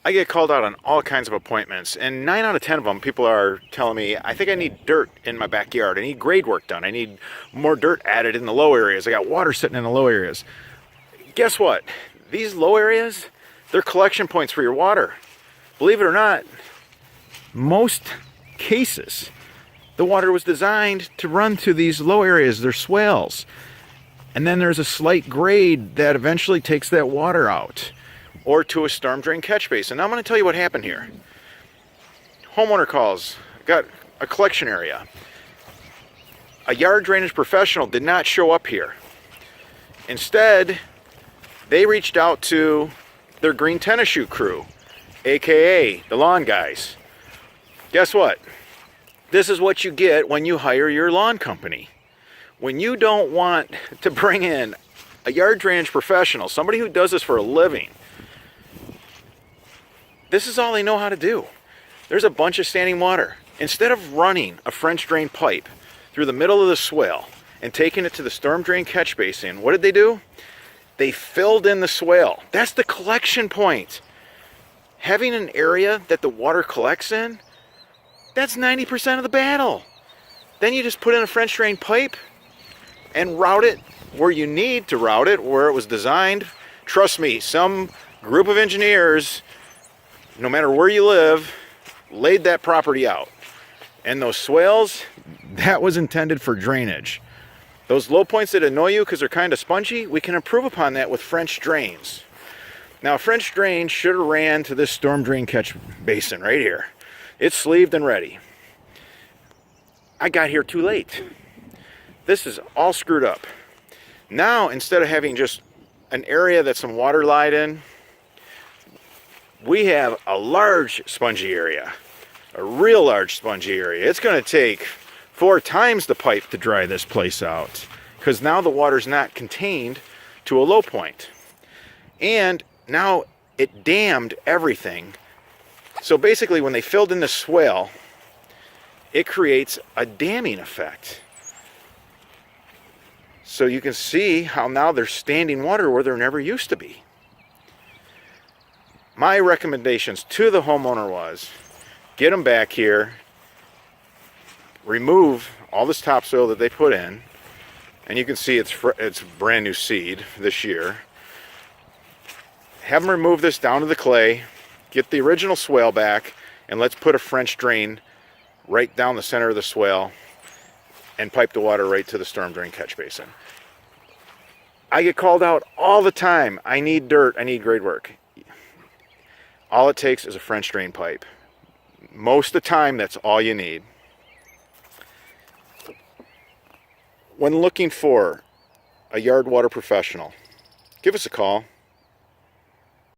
I get called out on all kinds of appointments, and 9 out of 10 of them, people are telling me, I think I need dirt in my backyard. I need grade work done. I need more dirt added in the low areas. I got water sitting in the low areas. Guess what? These low areas, they're collection points for your water. Believe it or not, most cases, the water was designed to run through these low areas. They're swales. And then there's a slight grade that eventually takes that water out, or to a storm drain catch basin. Now I'm going to tell you what happened here. Homeowner calls, got a collection area. A yard drainage professional did not show up here. Instead, they reached out to their green tennis shoe crew, aka the lawn guys. Guess what? This is what you get when you hire your lawn company. When you don't want to bring in a yard drainage professional, somebody who does this for a living, this is all they know how to do. There's a bunch of standing water. Instead of running a French drain pipe through the middle of the swale and taking it to the storm drain catch basin, what did they do? They filled in the swale. That's the collection point. Having an area that the water collects in, that's 90% of the battle. Then you just put in a French drain pipe and route it where you need to route it, where it was designed. Trust me, some group of engineers, no matter where you live, laid that property out. And those swales, that was intended for drainage. Those low points that annoy you because they're kind of spongy, we can improve upon that with French drains. Now, a French drain should have ran to this storm drain catch basin right here. It's sleeved and ready. I got here too late. This is all screwed up. Now, instead of having just an area that some water lied in, we have a large spongy area, a real large spongy area. It's going to take 4 times the pipe to dry this place out, because now the water's not contained to a low point. And now it dammed everything. So basically, when they filled in the swale, it creates a damming effect. So you can see how now there's standing water where there never used to be. My recommendations to the homeowner was, get them back here, remove all this topsoil that they put in, and you can see it's brand new seed this year. Have them remove this down to the clay, get the original swale back, and let's put a French drain right down the center of the swale and pipe the water right to the storm drain catch basin. I get called out all the time. I need dirt, I need grade work. All it takes is a French drain pipe. Most of the time, that's all you need. When looking for a yard water professional, give us a call.